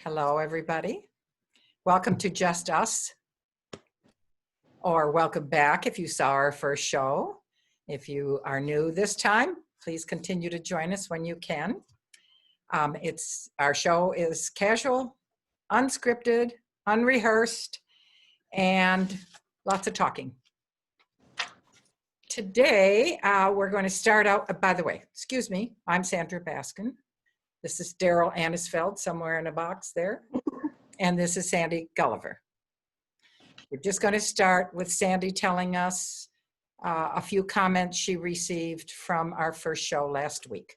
Hello, everybody. Welcome to Just Us, or welcome back if you saw our first show. If you are new this time, please continue to join us when you can. Our show is casual, unscripted, unrehearsed, and lots of talking. Today, we're going to start out, by the way, excuse me, I'm Sandra Baskin. This is Daryl Anisfeld, somewhere in a box there. And this is Sandy Gulliver. We're just going to start with Sandy telling us a few comments she received from our first show last week.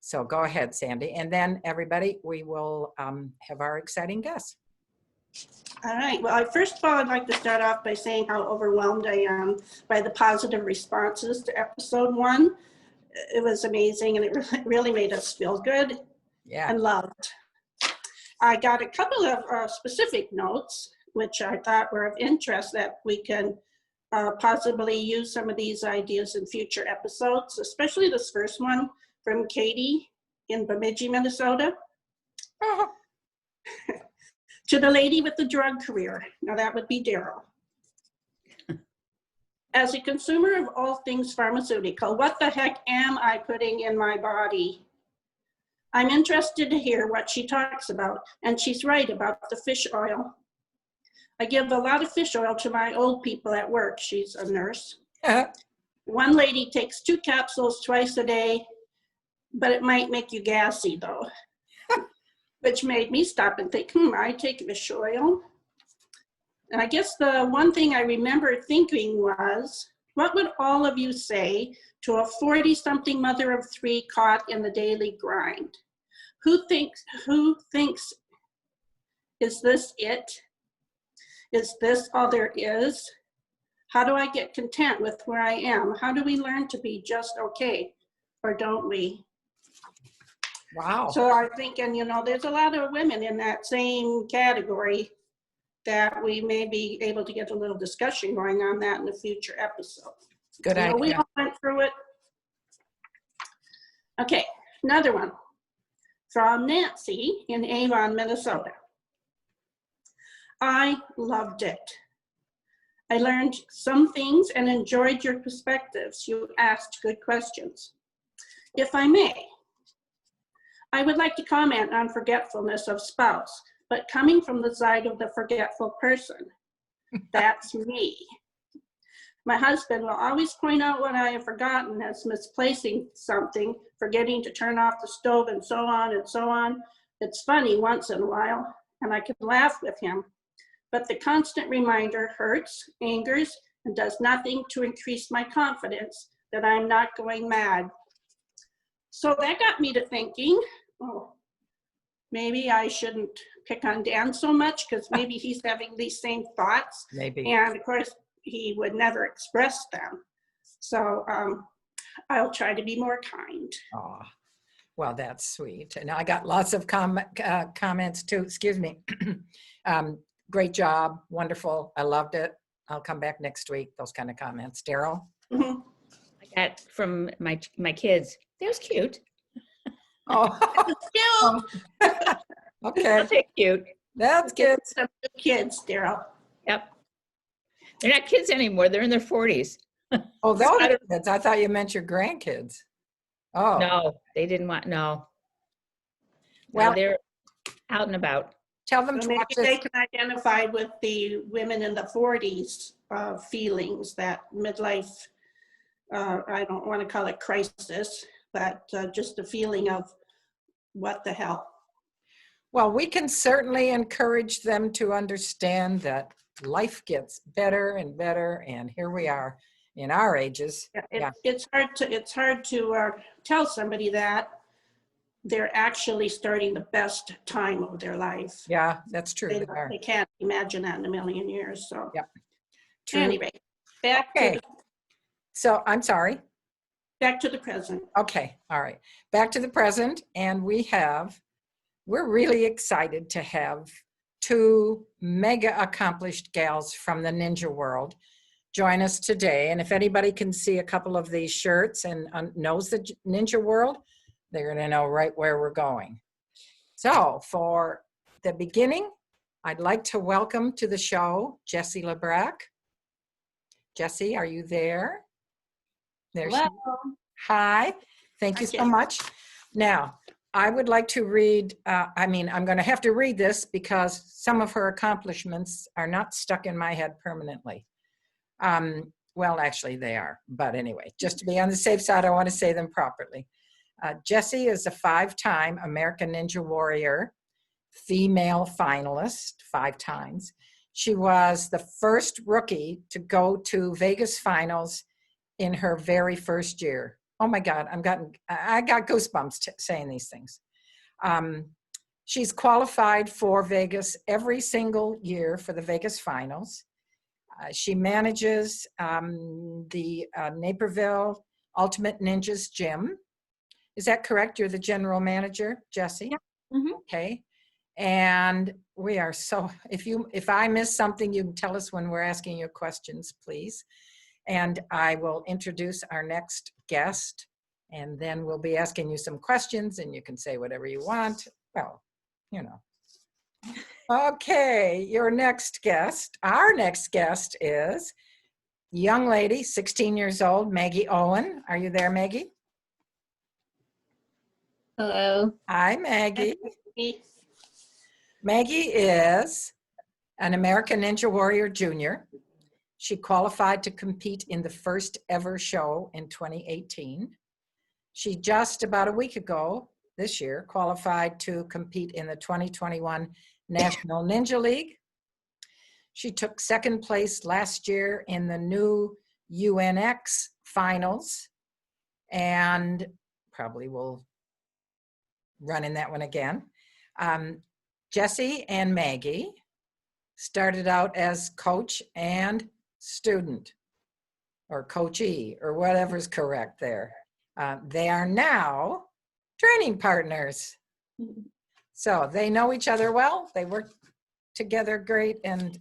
So go ahead, Sandy. And then everybody, we will have our exciting guests. All right. Well, first of all, I'd like to start off by saying how overwhelmed I am by the positive responses to episode 1. It was amazing, and it really made us feel good and loved. I got a couple of specific notes, which I thought were of interest, that we can possibly use some of these ideas in future episodes, especially this first one from Katie in Bemidji, Minnesota. Oh. To the lady with the drug career. Now that would be Daryl. As a consumer of all things pharmaceutical, what the heck am I putting in my body? I'm interested to hear what she talks about, and she's right about the fish oil. I give a lot of fish oil to my old people at work. She's a nurse. One lady takes 2 capsules twice a day, but it might make you gassy though. Which made me stop and think, I take fish oil. And I guess the one thing I remember thinking was, what would all of you say to a 40-something mother of 3 caught in the daily grind? Who thinks, is this it? Is this all there is? How do I get content with where I am? How do we learn to be just okay, or don't we? Wow. So I'm thinking, there's a lot of women in that same category that we may be able to get a little discussion going on that in a future episode. Good idea. We all went through it. Okay, another one from Nancy in Avon, Minnesota. I loved it. I learned some things and enjoyed your perspectives. You asked good questions. If I may, I would like to comment on forgetfulness of spouse, but coming from the side of the forgetful person. That's me. My husband will always point out what I have forgotten as misplacing something, forgetting to turn off the stove, and so on and so on. It's funny once in a while, and I can laugh with him. But the constant reminder hurts, angers, and does nothing to increase my confidence that I'm not going mad. So that got me to thinking, maybe I shouldn't pick on Dan so much, because maybe he's having these same thoughts. Maybe. And of course, he would never express them. So I'll try to be more kind. Oh, well, that's sweet. And I got lots of comments too. Excuse me. Great job. Wonderful. I loved it. I'll come back next week. Those kind of comments. Daryl? I got from my kids. That was cute. Oh. Okay. I'll take cute. That's good. Some good kids, Daryl. Yep. They're not kids anymore. They're in their 40s. Oh, those are kids. I thought you meant your grandkids. Oh. No, they didn't want, no. Well, no, they're out and about. Tell them So to maybe watch they this. can identify with the women in the 40s feelings, that midlife, I don't want to call it crisis, but just a feeling of what the hell. Well, we can certainly encourage them to understand that life gets better and better, and here we are in our ages. It's hard to tell somebody that they're actually starting the best time of their life. Yeah, that's true. They can't imagine that in a million years. So True. anyway, back So I'm sorry. Back to the present. Okay. All right. Back to the present. And we're really excited to have 2 mega accomplished gals from the ninja world join us today. And if anybody can see a couple of these shirts and knows the ninja world, they're going to know right where we're going. So for the beginning, I'd like to welcome to the show Jessie Lebreck. Jessie, are you there? There she Hello. Hi, thank you so much. Now, I would like to read, I'm going to have to read this because some of her accomplishments are not stuck in my head permanently. Well, actually they are, but anyway, just to be on the safe side, I want to say them properly. Jessie is a 5-time American Ninja Warrior female finalist, 5 times. She was the first rookie to go to Vegas finals in her very first year. Oh my God, I got goosebumps saying these things. She's qualified for Vegas every single year for the Vegas finals. She manages the Naperville Ultimate Ninjas Gym. Is that correct? You're the general manager, Jessie? Yeah. Mm-hmm. Okay. And we are so, if I miss something, you can tell us when we're asking you questions, please. And I will introduce our next guest, and then we'll be asking you some questions, and you can say whatever you want. Well, you know. Okay, our next guest is a young lady, 16 years old, Maggie Owen. Are you there, Maggie? Hello. Hi, Maggie. Maggie is an American Ninja Warrior Junior. She qualified to compete in the first ever show in 2018. She just about a week ago, this year, qualified to compete in the 2021 National Ninja League. She took second place last year in the new UNX finals and probably will run in that one again. Jessie and Maggie started out as coach and student, or coachee, or whatever's correct there. They are now training partners. So they know each other well. They work together great, and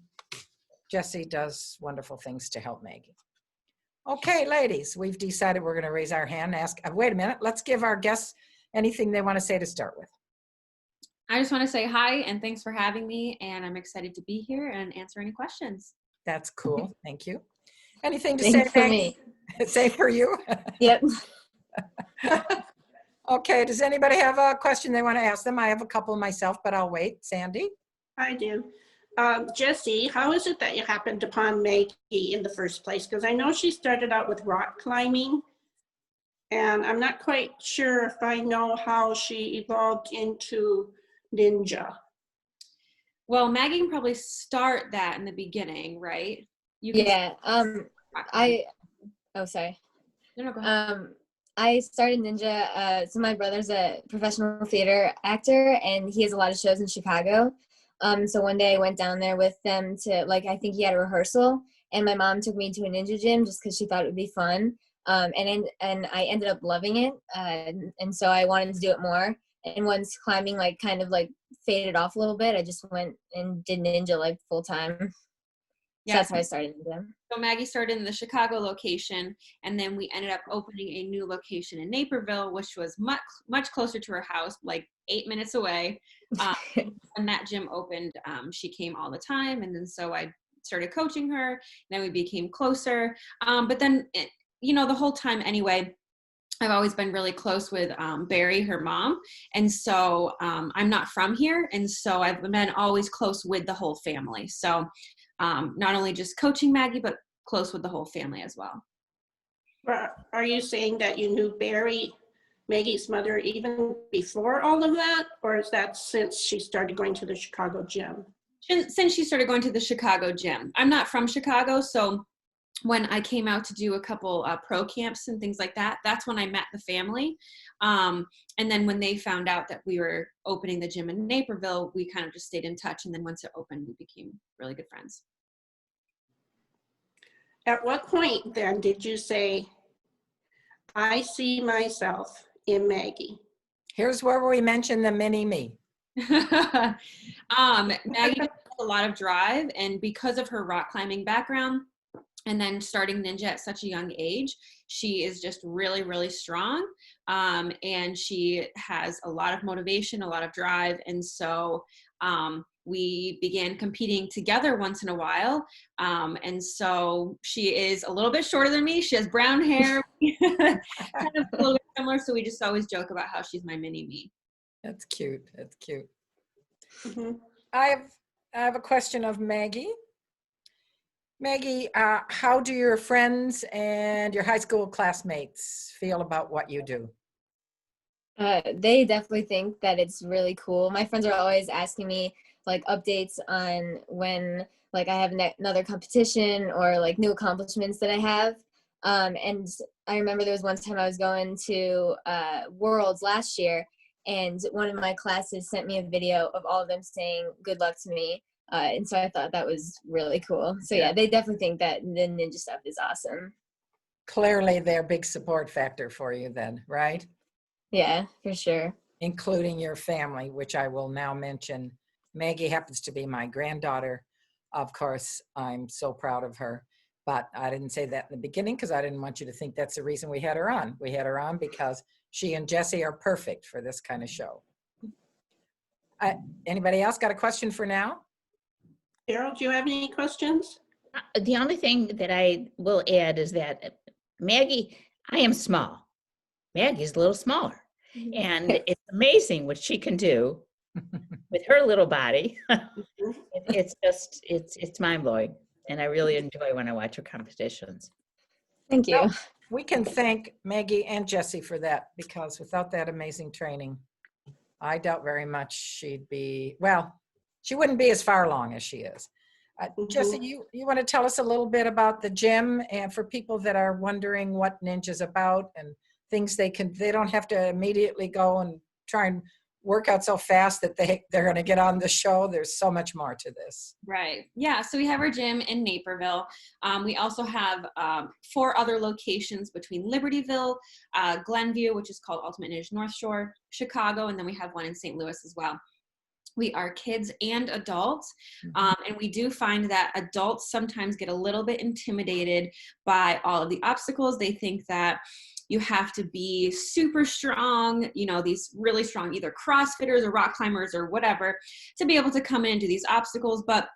Jessie does wonderful things to help Maggie. Okay, ladies, we've decided we're going to raise our hand and ask, wait a minute, let's give our guests anything they want to say to start with. I just want to say hi and thanks for having me, and I'm excited to be here and answer any questions. That's cool. Thank you. Anything to Thanks say, for Maggie? me. Say for you? Yep. Okay, does anybody have a question they want to ask them? I have a couple myself, but I'll wait. Sandy? I do. Jessie, how is it that you happened upon Maggie in the first place? Because I know she started out with rock climbing, and I'm not quite sure if I know how she evolved into ninja. Well, Maggie can probably start that in the beginning, right? You can Yeah. Sorry. No, go ahead. I started ninja. So my brother's a professional theater actor, and he has a lot of shows in Chicago. So one day I went down there with them to, I think he had a rehearsal, and my mom took me to a ninja gym just because she thought it would be fun. And I ended up loving it, and so I wanted to do it more. And once climbing faded off a little bit, I just went and did ninja full time. So Yeah. that's how I started ninja. So Maggie started in the Chicago location, and then we ended up opening a new location in Naperville, which was much closer to her house, 8 minutes away. When that gym opened, she came all the time, and then so I started coaching her. And then we became closer. But then, the whole time anyway, I've always been really close with Barry, her mom. And so I'm not from here. And so I've been always close with the whole family. So not only just coaching Maggie, but close with the whole family as well. Are you saying that you knew Barry, Maggie's mother, even before all of that? Or is that since she started going to the Chicago gym? Since she started going to the Chicago gym. I'm not from Chicago, so when I came out to do a couple pro camps and things like that, that's when I met the family. And then when they found out that we were opening the gym in Naperville, we kind of just stayed in touch. And then once it opened, we became really good friends. At what point then did you say, I see myself in Maggie? Here's where we mention the mini me. Maggie has a lot of drive, and because of her rock climbing background and then starting ninja at such a young age, she is just really, really strong. And she has a lot of motivation, a lot of drive. And so We began competing together once in a while. And so she is a little bit shorter than me. She has brown hair, kind of a little bit similar. So we just always joke about how she's my mini me. That's cute. That's cute. Mhm. I have a question of Maggie. Maggie, how do your friends and your high school classmates feel about what you do? They definitely think that it's really cool. My friends are always asking me like updates on when like I have another competition or like new accomplishments that I have. And I remember there was one time I was going to Worlds last year, and one of my classes sent me a video of all of them saying good luck to me. And so I thought that was really cool. So yeah, they definitely think that the ninja stuff is awesome. Clearly, they're a big support factor for you then, right? Yeah, for sure. Including your family, which I will now mention. Maggie happens to be my granddaughter. Of course, I'm so proud of her, but I didn't say that in the beginning because I didn't want you to think that's the reason we had her on. We had her on because she and Jesse are perfect for this kind of show. Anybody else got a question for now? Daryl, do you have any questions? The only thing that I will add is that Maggie, I am small. Maggie's a little smaller. And it's amazing what she can do with her little body. It's mind-blowing. And I really enjoy when I watch her competitions. Thank you. Well, we can thank Maggie and Jesse for that, because without that amazing training, I doubt very much she'd be, well, she wouldn't be as far along as she is. Jesse, you want to tell us a little bit about the gym, and for people that are wondering what Ninja's about and things they don't have to immediately go and try and work out so fast that they're going to get on the show. There's so much more to this. Right. Yeah. So we have our gym in Naperville. We also have 4 other locations between Libertyville, Glenview, which is called Ultimate Ninja North Shore, Chicago, and then we have one in St. Louis as well. We are kids and adults, and we do find that adults sometimes get a little bit intimidated by all of the obstacles. They think that you have to be super strong, you know, these really strong either CrossFitters or rock climbers or whatever to be able to come in and do these obstacles. But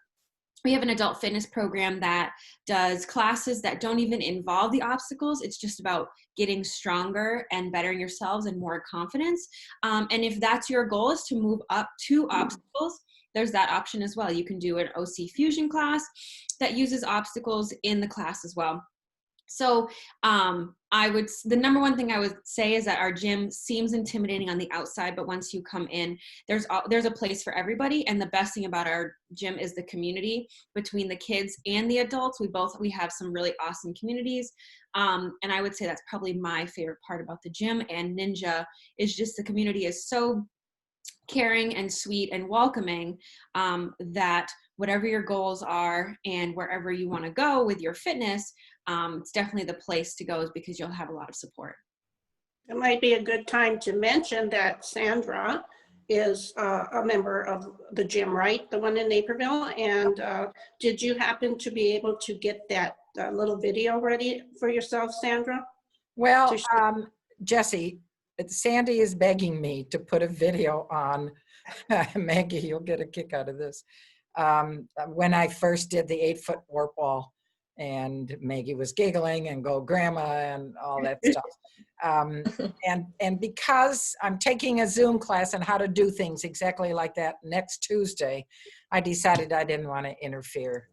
we have an adult fitness program that does classes that don't even involve the obstacles. It's just about getting stronger and bettering yourselves and more confidence. And if that's your goal, is to move up to obstacles, there's that option as well. You can do an OC Fusion class that uses obstacles in the class as well. So the number one thing I would say is that our gym seems intimidating on the outside, but once you come in, there's a place for everybody. And the best thing about our gym is the community between the kids and the adults. We have some really awesome communities. And I would say that's probably my favorite part about the gym and Ninja is just the community is so caring and sweet and welcoming, that whatever your goals are and wherever you want to go with your fitness, it's definitely the place to go, is because you'll have a lot of support. It might be a good time to mention that Sandra is a member of the gym, right? The one in Naperville. And did you happen to be able to get that little video ready for yourself, Sandra? Well, Jesse, Sandy is begging me to put a video on. Maggie, you'll get a kick out of this. When I first did the 8-foot warp wall, and Maggie was giggling and go grandma and all that stuff. And because I'm taking a Zoom class on how to do things exactly like that next Tuesday, I decided I didn't want to interfere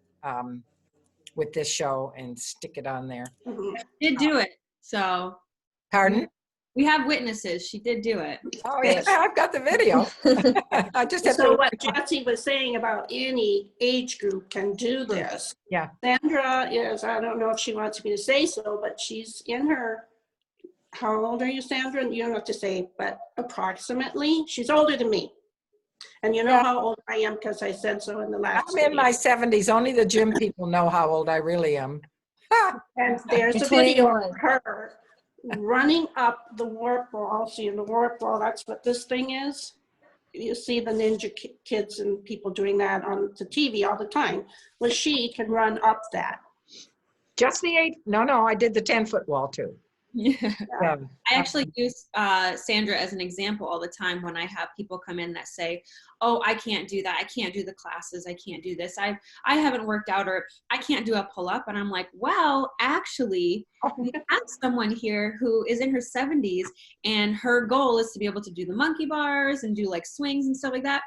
with this show and stick it on there. Mhm. She did do it. So. Pardon? We have witnesses. She did do it. Oh, yeah, I've got the video. I just have So to. what Jesse was saying about any age group can do this. Yeah. Sandra is, I don't know if she wants me to say so, but she's in her, how old are you, Sandra? You don't have to say, but approximately. She's older than me. And you know how old I am because I said so in the last I'm in my 70s. Only the gym people know how old I really am. And there's a video of her running up the warp wall. See, in the warp wall, that's what this thing is. You see the ninja kids and people doing that on the TV all the time. Well, she can run up that. Just the 8? No, I did the 10-foot wall too. Yeah. I actually use Sandra as an example all the time when I have people come in that say, oh, I can't do that. I can't do the classes. I can't do this. I haven't worked out, or I can't do a pull-up. And I'm like, well, actually, we have someone here who is in her 70s and her goal is to be able to do the monkey bars and do like swings and stuff like that.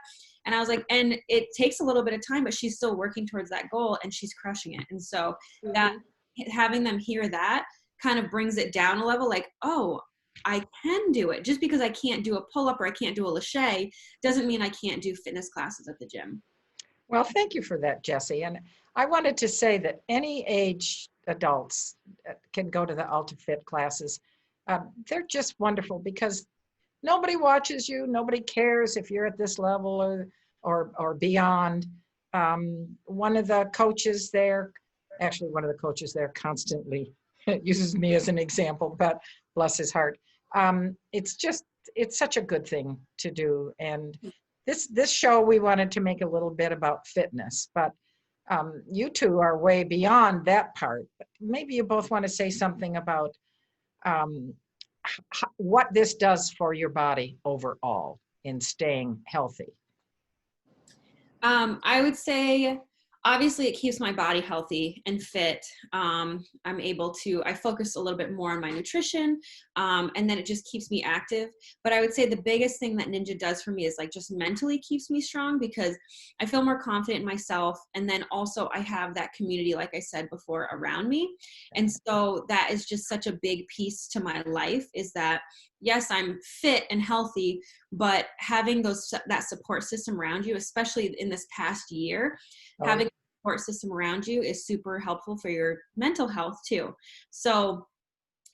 And I was like, and it takes a little bit of time, but she's still working towards that goal and she's crushing it. And so that having them hear that kind of brings it down a level, like, oh, I can do it. Just because I can't do a pull-up or I can't do a lache doesn't mean I can't do fitness classes at the gym. Well, thank you for that, Jessie. And I wanted to say that any age adults can go to the UltraFit classes. They're just wonderful because nobody watches you. Nobody cares if you're at this level or beyond. One of the coaches there constantly uses me as an example, but bless his heart. It's such a good thing to do. And this show, we wanted to make a little bit about fitness, but you two are way beyond that part. Maybe you both want to say something about what this does for your body overall in staying healthy. I would say, obviously, it keeps my body healthy and fit. I focus a little bit more on my nutrition, and then it just keeps me active. But I would say the biggest thing that Ninja does for me is like just mentally keeps me strong, because I feel more confident in myself. And then also I have that community, like I said before, around me. And so that is just such a big piece to my life, is that yes, I'm fit and healthy, but having that support system around you, especially in this past year, having a support system around you is super helpful for your mental health too. So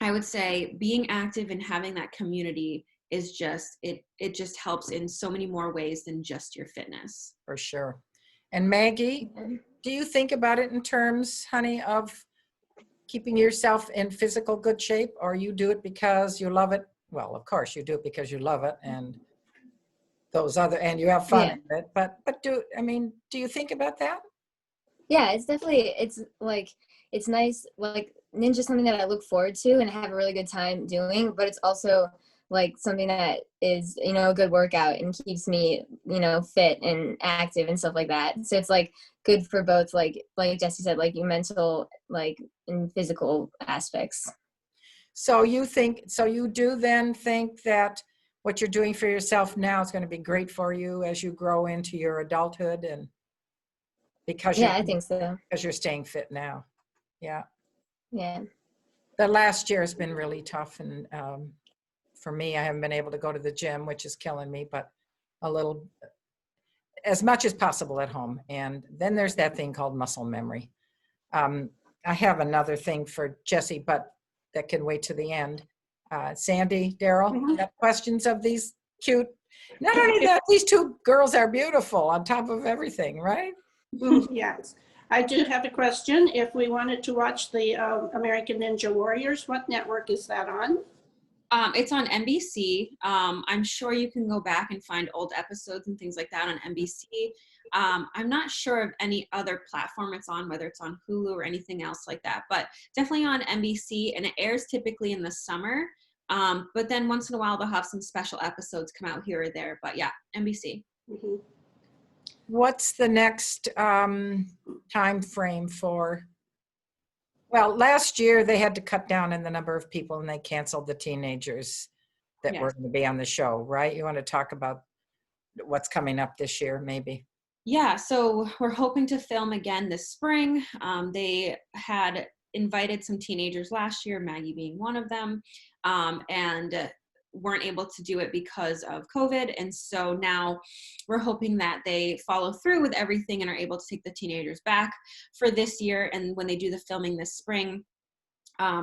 I would say being active and having that community is just, it just helps in so many more ways than just your fitness. For sure. And Maggie, do you think about it in terms, honey, of keeping yourself in physical good shape, or you do it because you love it? Well, of course you do it because you love it and and you have fun with it, but do you think about that? Yeah, it's nice. Like, Ninja's something that I look forward to and have a really good time doing, but it's also like something that is, a good workout and keeps me, fit and active and stuff like that. So it's like good for both, like Jessie said, like your mental, like, and physical aspects. So you do then think that what you're doing for yourself now is going to be great for you as you grow into your adulthood, and because I think so. Because you're staying fit now. Yeah. Yeah. The last year has been really tough, and for me, I haven't been able to go to the gym, which is killing me, but as much as possible at home. And then there's that thing called muscle memory. I have another thing for Jessie, but that can wait to the end. Sandy, Daryl, you have questions of these cute? Not only that, these two girls are beautiful on top of everything, right? Yes. I do have a question. If we wanted to watch the American Ninja Warriors, what network is that on? It's on NBC. I'm sure you can go back and find old episodes and things like that on NBC. I'm not sure of any other platform it's on, whether it's on Hulu or anything else like that, but definitely on NBC, and it airs typically in the summer. But then once in a while, they'll have some special episodes come out here or there. But yeah, NBC. Mm-hmm. What's the next time frame for? Well, last year they had to cut down in the number of people, and they canceled the teenagers that were going to be on the show, right? You want to talk about what's coming up this year, maybe? Yeah, so we're hoping to film again this spring. They had invited some teenagers last year, Maggie being one of them, and weren't able to do it because of COVID. And so now we're hoping that they follow through with everything and are able to take the teenagers back for this year. And when they do the filming this spring,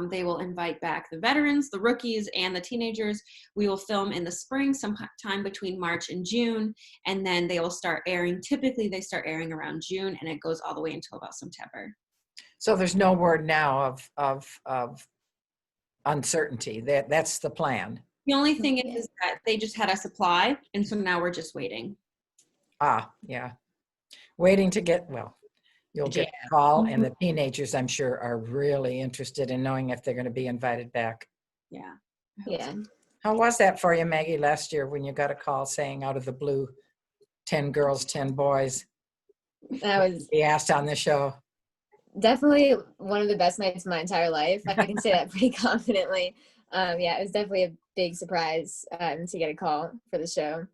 they will invite back the veterans, the rookies, and the teenagers. We will film in the spring, sometime between March and June, and then they will start airing. Typically, they start airing around June, and it goes all the way until about September. So there's no word now of uncertainty. That's the plan. The only thing is that they just had us apply, and so now we're just waiting. Yeah. Waiting to get, well, you'll get a call, and the teenagers, I'm sure, are really interested in knowing if they're going to be invited back. Yeah. Yeah. How was that for you, Maggie, last year when you got a call saying out of the blue, 10 girls, 10 boys That was be asked on the show? definitely one of the best nights of my entire life. I can say that pretty confidently. Yeah, it was definitely a big surprise to get a call for the show.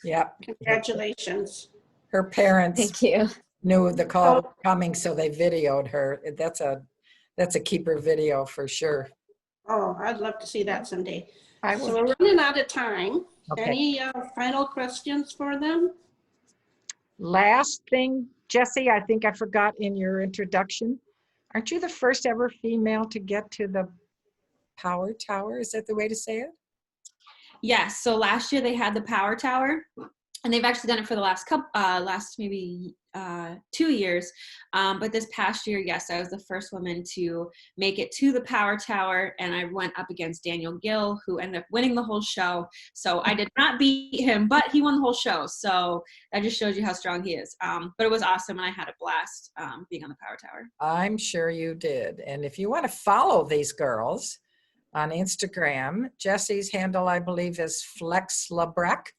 Yep. Congratulations. Her parents Thank you. knew the call was coming, so they videoed her. That's a keeper video for sure. Oh, I'd love to see that someday. I So will. we're running out of time. Okay. Any final questions for them? Last thing, Jessie, I think I forgot in your introduction. Aren't you the first ever female to get to the Power Tower? Is that the way to say it? Yes. So last year they had the Power Tower, and they've actually done it for the last maybe 2 years. But this past year, yes, I was the first woman to make it to the Power Tower, and I went up against Daniel Gill, who ended up winning the whole show. So I did not beat him, but he won the whole show. So that just shows you how strong he is. But it was awesome, and I had a blast being on the Power Tower. I'm sure you did. And if you want to follow these girls on Instagram, Jessie's handle, I believe, is Flex Lebreck.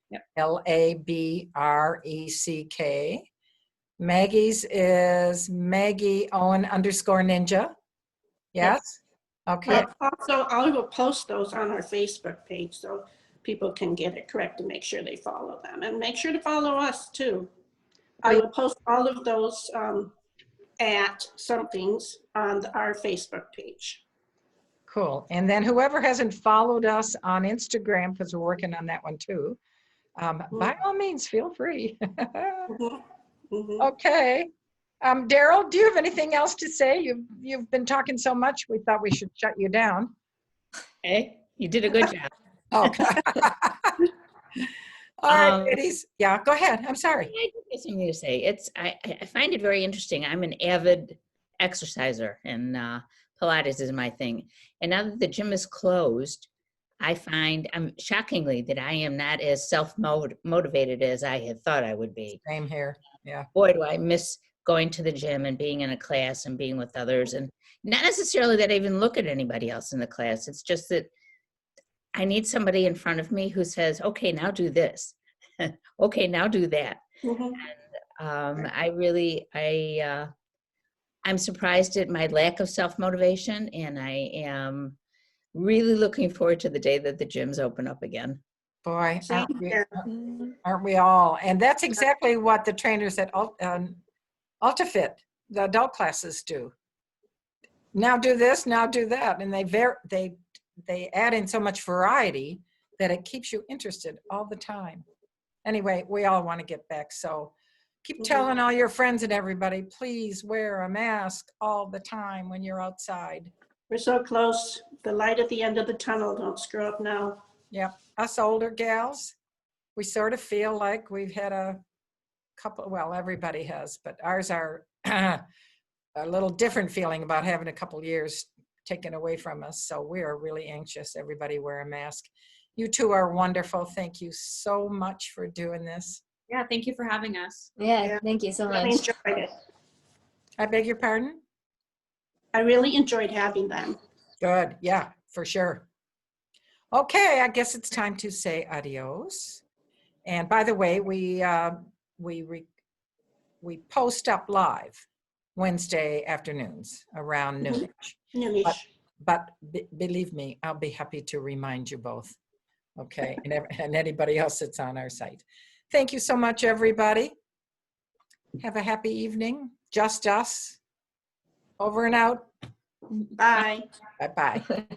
Yep. Labreck. Maggie's is Maggie Owen _ninja. Yes? Okay. Also, I will post those on our Facebook page so people can get it correct and make sure they follow them. And make sure to follow us too. I will post all of those at somethings on our Facebook page. Cool. And then whoever hasn't followed us on Instagram, because we're working on that one too, by all means, feel free. Mhm. Mhm. Okay. Daryl, do you have anything else to say? You've been talking so much, we thought we should shut you down. Hey, you did a good job. Okay. All right, Um, ladies. Yeah, go ahead. I'm sorry. I do have something to say. I find it very interesting. I'm an avid exerciser, and Pilates is my thing. And now that the gym is closed, I find shockingly that I am not as self-motivated as I had thought I would be. Same here. Yeah. Boy, do I miss going to the gym and being in a class and being with others, and not necessarily that I even look at anybody else in the class. It's just that I need somebody in front of me who says, okay, now do this. Okay, now do that. Mhm. I'm surprised at my lack of self-motivation, and I am really looking forward to the day that the gyms open up again. Boy, Same here. aren't we all? And that's exactly what the trainers at UltraFit, the adult classes do. Now do this, now do that. And they add in so much variety that it keeps you interested all the time. Anyway, we all want to get back. So keep telling all your friends and everybody, please wear a mask all the time when you're outside. We're so close. The light at the end of the tunnel. Don't screw up now. Yep. Us older gals, we sort of feel like we've had a couple, well, everybody has, but ours are a little different feeling about having a couple years taken away from us. So we are really anxious. Everybody wear a mask. You two are wonderful. Thank you so much for doing this. Yeah, thank you for having us. Yeah, thank you so I much. enjoyed it. I beg your pardon? I really enjoyed having them. Good. Yeah, for sure. Okay, I guess it's time to say adios. And by the way, we post up live Wednesday afternoons around noonish. Noonish. But believe me, I'll be happy to remind you both. Okay, and anybody else that's on our site. Thank you so much, everybody. Have a happy evening. Just us. Over and out. Bye. Bye-bye.